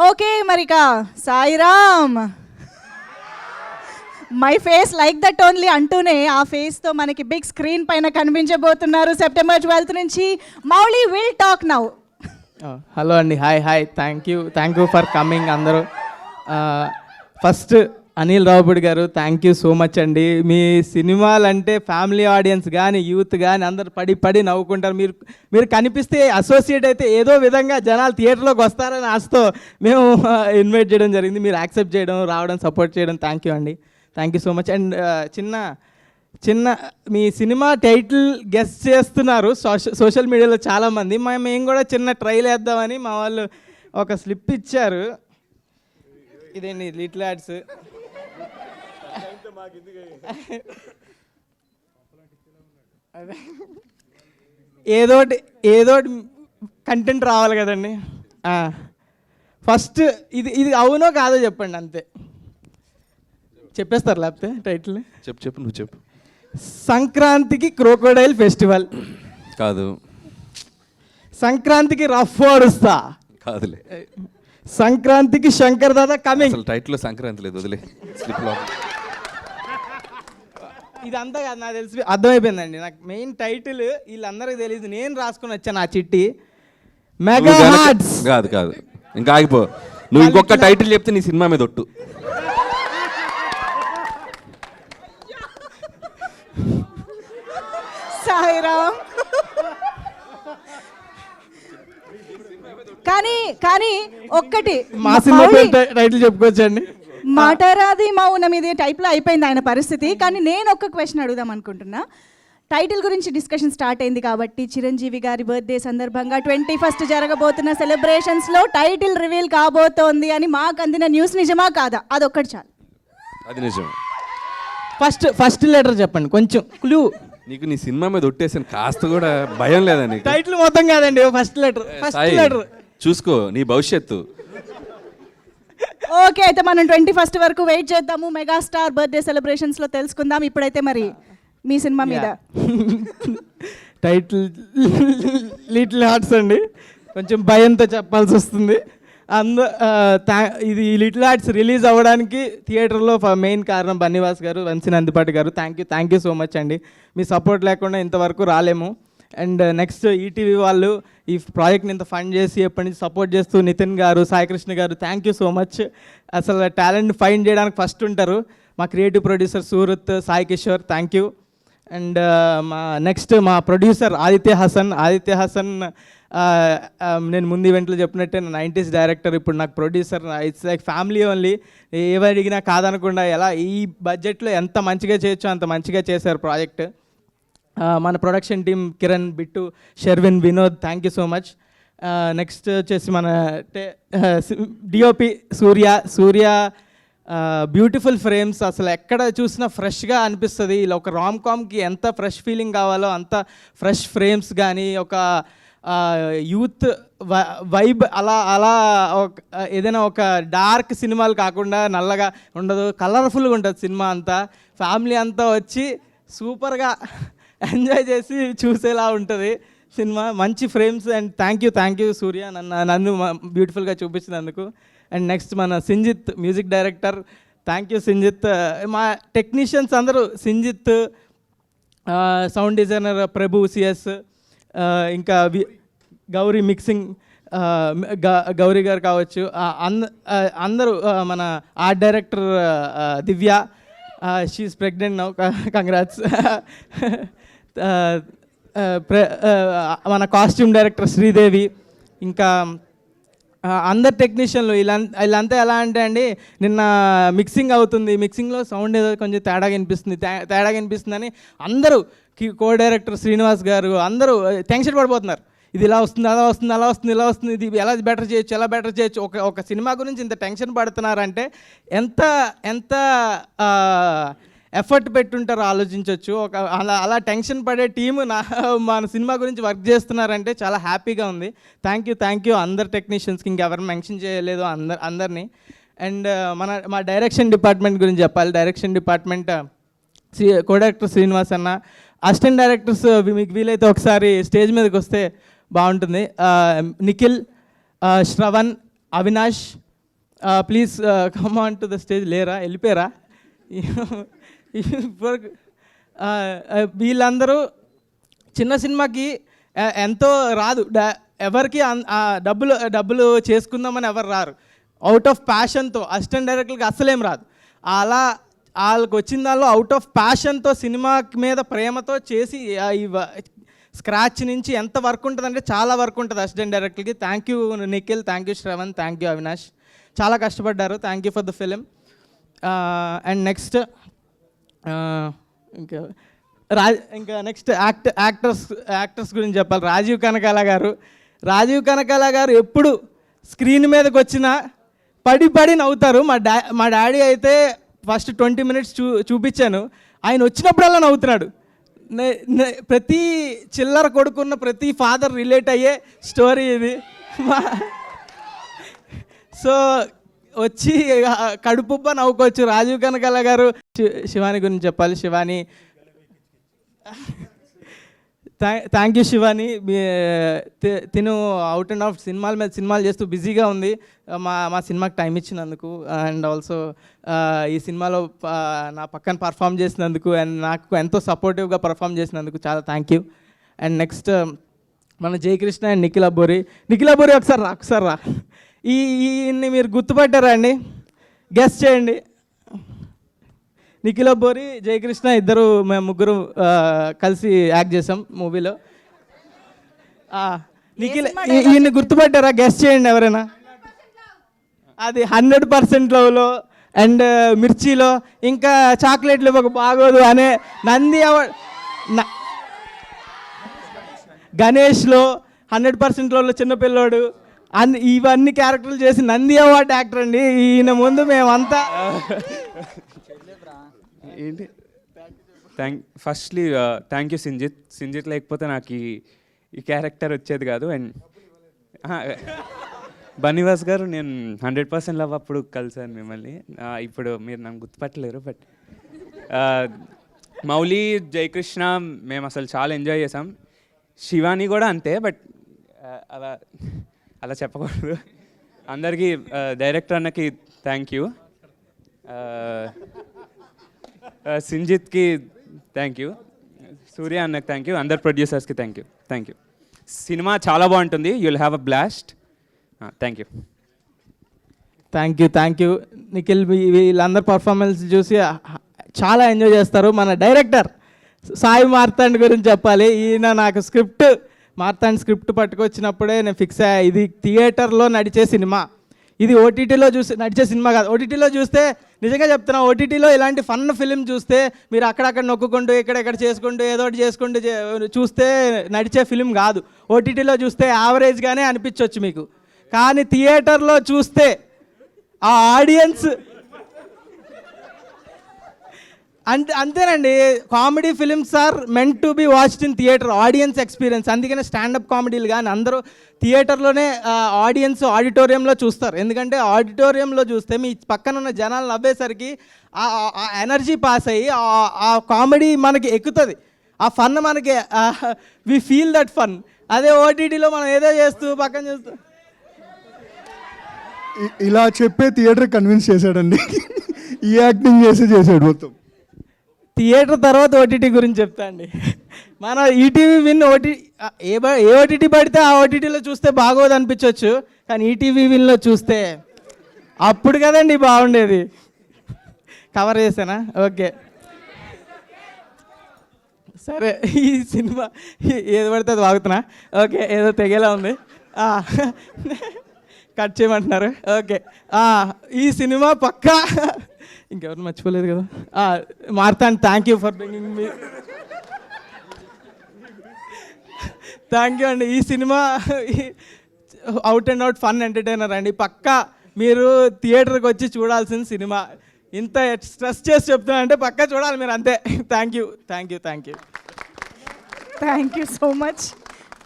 Okay మరిక Sairam my face like that only అంటూనే ఆ ఫేస్తో మనకి బిగ్ స్క్రీన్ పైన కనిపించబోతున్నారు సెప్టెంబర్ 12th నుంచి. Mouli will talk now. Hello అండి, hi thank you for coming అందరూ. ఫస్ట్ అనిల్ రావుపూడి గారు థ్యాంక్ యూ సో మచ్ అండి. మీ సినిమాలు అంటే ఫ్యామిలీ ఆడియన్స్ కానీ యూత్ కానీ అందరు పడి నవ్వుకుంటారు. మీరు కనిపిస్తే అసోసియేట్ అయితే ఏదో విధంగా జనాలు థియేటర్లోకి వస్తారని ఆశతో మేము ఇన్వైట్ చేయడం జరిగింది. మీరు యాక్సెప్ట్ చేయడం, రావడం, సపోర్ట్ చేయడం థ్యాంక్ యూ అండి. Thank you so much. And చిన్న మీ సినిమా టైటిల్ గెస్ట్ చేస్తున్నారు సోషల్ మీడియాలో చాలామంది. మేము కూడా చిన్న ట్రైల్ వేద్దామని మా వాళ్ళు ఒక స్లిప్ ఇచ్చారు. ఇదేంటి లిటిల్ యాడ్స్. ఏదోటి కంటెంట్ రావాలి కదండి. ఫస్ట్ ఇది అవునో కాదో చెప్పండి, అంతే. చెప్పేస్తారు లేకపోతే టైటిల్. చెప్పు నువ్వు చెప్పు. సంక్రాంతికి క్రోకోడైల్ ఫెస్టివల్ కాదు. సంక్రాంతికి రఫ్ ఓడుస్తా కాదులే. సంక్రాంతికి శంకర్ దాదా కమింగ్. అసలు టైటిల్లో సంక్రాంతి లేదు, వదిలే. స్లిప్లో ఇదంతా కాదు, నాకు తెలిసి అర్థమైపోయిందండి. నాకు మెయిన్ టైటిల్ వీళ్ళందరికీ తెలియదు, నేను రాసుకొని వచ్చాను ఆ చిట్టి. Mega hearts. కాదు ఇంకా ఆగిపో. నువ్వు ఇంకొక టైటిల్ చెప్తే నీ సినిమా మీద ఒట్టు. సాయిరామ్. కానీ ఒక్కటి మా సినిమా టైటిల్ చెప్పుకోవచ్చండి. మాటరాది మౌనం ఇది టైప్లో అయిపోయింది ఆయన పరిస్థితి. కానీ నేను ఒక్క క్వశ్చన్ అడుగుదాం అనుకుంటున్నా. టైటిల్ గురించి డిస్కషన్ స్టార్ట్ అయింది కాబట్టి చిరంజీవి గారి బర్త్డే సందర్భంగా 21st జరగబోతున్న సెలబ్రేషన్స్లో టైటిల్ రివీల్ కాబోతోంది అని మాకు అందిన న్యూస్ నిజమా కాదా? అదొక్కటి చాలు. అది నిజం. ఫస్ట్ లెటర్ చెప్పండి, కొంచెం క్లూ. నీకు నీ సినిమా మీద ఒట్టేసాను, కాస్త కూడా భయం లేదా నీకు? టైటిల్ మొత్తం కాదండి, ఫస్ట్ లెటర్ చూసుకో నీ భవిష్యత్తు. ఓకే, అయితే మనం 21st వరకు వెయిట్ చేద్దాము. మెగాస్టార్ బర్త్డే సెలబ్రేషన్స్లో తెలుసుకుందాం. ఇప్పుడైతే మరి మీ సినిమా మీద టైటిల్ లిటిల్ హార్ట్స్ అండి. కొంచెం భయంతో చెప్పాల్సి వస్తుంది. ఇది లిటిల్ హార్ట్స్ రిలీజ్ అవ్వడానికి థియేటర్లో మెయిన్ కారణం బన్నీవాస్ గారు, వంశీ నందిపాటి గారు. థ్యాంక్ యూ సో మచ్ అండి. మీ సపోర్ట్ లేకుండా ఇంతవరకు రాలేము. అండ్ నెక్స్ట్ ఈటీవీ వాళ్ళు ఈ ప్రాజెక్ట్ని ఇంత ఫండ్ చేసి ఎప్పటి నుంచి సపోర్ట్ చేస్తూ నితిన్ గారు, సాయికృష్ణ గారు థ్యాంక్ యూ సో మచ్. అసలు టాలెంట్ ఫైండ్ చేయడానికి ఫస్ట్ ఉంటారు. మా creative producer Surat, Sai Kishore thank you. And మా ప్రొడ్యూసర్ ఆదిత్య హసన్ నేను ముందు ఈవెంట్లో చెప్పినట్టే 90s డైరెక్టర్, ఇప్పుడు నాకు producer. It's like family only. ఏవి అడిగినా కాదనకుండా ఎలా ఈ బడ్జెట్లో ఎంత మంచిగా చేయొచ్చో అంత మంచిగా చేశారు ప్రాజెక్ట్. మన production team Kiran, Bittu, Sherwin, Vinod thank you so much. Next వచ్చేసి మన డిఓపి సూర్య బ్యూటిఫుల్ ఫ్రేమ్స్. అసలు ఎక్కడ చూసినా ఫ్రెష్గా అనిపిస్తుంది. ఇలా ఒక రామ్ కామ్కి ఎంత ఫ్రెష్ ఫీలింగ్ కావాలో అంత ఫ్రెష్ ఫ్రేమ్స్ కానీ, ఒక యూత్ వైబ్ అలా ఏదైనా ఒక డార్క్ సినిమాలు కాకుండా నల్లగా ఉండదు, కలర్ఫుల్గా ఉంటుంది సినిమా అంతా. ఫ్యామిలీ అంతా వచ్చి సూపర్గా ఎంజాయ్ చేసి చూసేలా ఉంటుంది సినిమా. మంచి ఫ్రేమ్స్. అండ్ థ్యాంక్ యూ సూర్య నన్ను బ్యూటిఫుల్గా చూపించినందుకు. అండ్ నెక్స్ట్ మన Sinjith music director. Thank you Sinjith. మా టెక్నీషియన్స్ అందరూ సింజిత్, సౌండ్ డిజైనర్ ప్రభు సిఎస్, ఇంకా గౌరీ మిక్సింగ్ గౌరీ గారు కావచ్చు, అందరూ మన ఆర్ట్ డైరెక్టర్ దివ్య, షీఈస్ ప్రెగ్నెంట్ నౌ, కంగ్రాట్స్. మన కాస్ట్యూమ్ డైరెక్టర్ శ్రీదేవి, ఇంకా అందరు టెక్నీషియన్లు వీళ్ళంతా ఎలా అంటే అండి, నిన్న మిక్సింగ్ అవుతుంది, మిక్సింగ్లో సౌండ్ ఏదో కొంచెం తేడాగా వినిపిస్తుందని అందరూ కో డైరెక్టర్ శ్రీనివాస్ గారు అందరూ టెన్షన్ పడిపోతున్నారు. ఇది ఇలా వస్తుంది, అలా వస్తుంది, ఇది ఎలా బెటర్ చేయొచ్చు. ఒక సినిమా గురించి ఇంత టెన్షన్ పడుతున్నారంటే ఎంత ఎఫర్ట్ పెట్టుంటారో ఆలోచించవచ్చు. అలా టెన్షన్ పడే టీము మన సినిమా గురించి వర్క్ చేస్తున్నారంటే చాలా హ్యాపీగా ఉంది. థ్యాంక్ యూ అందరు టెక్నీషియన్స్కి, ఇంకెవరు మెన్షన్ చేయలేదు అందరినీ. అండ్ మా డైరెక్షన్ డిపార్ట్మెంట్ గురించి చెప్పాలి. Direction department co director Srinivas అన్న, అసిస్టెంట్ డైరెక్టర్స్ మీకు వీలైతే ఒకసారి స్టేజ్ మీదకి వస్తే బాగుంటుంది. Nikhil, Shravan, Avinash, please come on to the stage. లేరా, వెళ్ళిపోయారా? వీళ్ళందరూ చిన్న సినిమాకి ఎంతో రాదు, ఎవరికి డబ్బులు చేసుకుందామని ఎవరు రారు. అవుట్ ఆఫ్ ప్యాషన్తో అసిస్టెంట్ డైరెక్టర్కి అస్సలేం రాదు. అలా వాళ్ళకి వచ్చిన దానిలో అవుట్ ఆఫ్ ప్యాషన్తో సినిమా మీద ప్రేమతో చేసి స్క్రాచ్ నుంచి ఎంత వర్క్ ఉంటుందంటే చాలా వర్క్ ఉంటుంది అసిస్టెంట్ డైరెక్టర్కి. Thank you Nikhil, thank you Shravan, thank you Avinash, చాలా కష్టపడ్డారు. Thank you for the film. And next ఇంకా నెక్స్ట్ యాక్టర్స్ గురించి చెప్పాలి. రాజీవ్ కనకాల గారు ఎప్పుడు స్క్రీన్ మీదకి వచ్చినా పడి నవ్వుతారు. మా డాడీ అయితే ఫస్ట్ 20 minutes చూపించాను, ఆయన వచ్చినప్పుడల్లా నవ్వుతున్నాడు. ప్రతి చిల్లర కొడుకున్న ప్రతి ఫాదర్ రిలేట్ అయ్యే స్టోరీ ఇది. సో వచ్చి కడుపుబ్బ నవ్వుకోవచ్చు. రాజీవ్ కనకాల గారు. శివాని గురించి చెప్పాలి. Shivani, thank you Shivani. తిను అవుట్ అండ్ ఆఫ్ సినిమాలు చేస్తూ బిజీగా ఉంది. మా సినిమాకి టైం ఇచ్చినందుకు, అండ్ ఆల్సో ఈ సినిమాలో నా పక్కన పర్ఫామ్ చేసినందుకు, అండ్ నాకు ఎంతో సపోర్టివ్గా పర్ఫామ్ చేసినందుకు చాలా థ్యాంక్ యూ. అండ్ నెక్స్ట్ మన జయకృష్ణ అండ్ నిఖిల్ అబ్బోరి. ఒకసారి రా. ఈయన్ని మీరు గుర్తుపట్టారా అండి? గెస్ చేయండి. నిఖిల్ అబ్బోరి, జయకృష్ణ ఇద్దరు, మేము ముగ్గురు కలిసి యాక్ట్ చేసాం మూవీలో. నిఖిల్, ఈయన్ని గుర్తుపట్టారా? గెస్ చేయండి ఎవరైనా. అది 100% లవ్లో, అండ్ మిర్చిలో, ఇంకా చాక్లెట్లు ఇవ్వక బాగోదు అనే నంది గణేష్లో, 100% లవ్లో చిన్నపిల్లోడు, ఇవన్నీ క్యారెక్టర్లు చేసి నంది అవార్డ్ యాక్టర్ అండి ఈయన. ముందు మేమంతా ఏంటి ఫస్ట్లీ థ్యాంక్ యూ సింజిత్ లేకపోతే నాకు ఈ క్యారెక్టర్ వచ్చేది కాదు. అండ్ బన్నీవాస్ గారు, నేను 100% లవ్ అప్పుడు కలిసాను మిమ్మల్ని. ఇప్పుడు మీరు నన్ను గుర్తుపట్టలేరు, బట్ మౌలి, జయకృష్ణ మేము అసలు చాలా ఎంజాయ్ చేసాం. శివాని కూడా అంతే, బట్ అలా చెప్పకూడదు. అందరికీ, డైరెక్టర్ అన్నకి థ్యాంక్ యూ, సింజిత్కి థ్యాంక్ యూ, సూర్య అన్నకి థ్యాంక్ యూ, అందరు ప్రొడ్యూసర్స్కి థ్యాంక్ యూ. సినిమా చాలా బాగుంటుంది. You will have a blast. Thank you Nikhil. వీళ్ళందరూ పర్ఫార్మెన్స్ చూసి చాలా ఎంజాయ్ చేస్తారు. మన డైరెక్టర్ సాయి మార్తాండ్ గురించి చెప్పాలి. ఈయన నాకు మార్తాండ్ స్క్రిప్ట్ పట్టుకొచ్చినప్పుడే నేను ఫిక్స్ అయ్యా, ఇది థియేటర్లో నడిచే సినిమా, ఇది ఓటీటీలో నడిచే సినిమా కాదు. ఓటీటీలో చూస్తే, నిజంగా చెప్తున్నా, ఓటీటీలో ఇలాంటి ఫన్ ఫిలిం చూస్తే మీరు అక్కడక్కడ నొక్కుంటూ ఇక్కడెక్కడ చేసుకుంటూ ఏదో ఒకటి చేసుకుంటూ చూస్తే నడిచే ఫిలిం కాదు. ఓటీటీలో చూస్తే యావరేజ్గానే అనిపించవచ్చు మీకు, కానీ థియేటర్లో చూస్తే ఆ ఆడియన్స్ అంతేనండి. Comedy films are meant to be watched in theatre, audience experience. అందుకనే స్టాండప్ కామెడీలు కానీ అందరూ థియేటర్లోనే ఆడిటోరియంలో చూస్తారు. ఎందుకంటే ఆడిటోరియంలో చూస్తే మీ పక్కన ఉన్న జనాలు నవ్వేసరికి ఆ ఎనర్జీ పాస్ అయ్యి ఆ కామెడీ మనకి ఎక్కుతుంది, ఆ ఫన్ మనకి, వి ఫీల్ దట్ ఫన్. అదే ఓటీటీలో మనం ఏదో చేస్తూ పక్కన చూస్తూ. ఇలా చెప్పే థియేటర్ కన్విన్స్ చేశాడండి. ఈ యాక్టింగ్ చేసాడు మొత్తం. థియేటర్ తర్వాత ఓటీటీ గురించి చెప్తా అండి. మన ఈటీవీ విన్ ఏ ఓటీటీ పడితే ఆ ఓటీటీలో చూస్తే బాగోదు అనిపించవచ్చు, కానీ ఈటీవీ విన్లో చూస్తే అప్పుడు కదండి బాగుండేది. కవర్ చేసానా? ఓకే, సరే. ఈ సినిమా ఏది పడితే అది వాగుతున్నా. ఓకే, ఏదో తెగేలా ఉంది, కట్ చేయమంటున్నారు. ఓకే, ఈ సినిమా పక్కా ఇంకెవరు మర్చిపోలేదు కదా. Marthand, thank you for bringing me. Thank you అండి. ఈ cinema out and out fun entertainer అండి. పక్కా మీరు థియేటర్కి వచ్చి చూడాల్సిన సినిమా. ఇంత స్ట్రెస్ చేసి చెప్తున్నా అంటే పక్కా చూడాలి మీరు, అంతే. Thank you so much.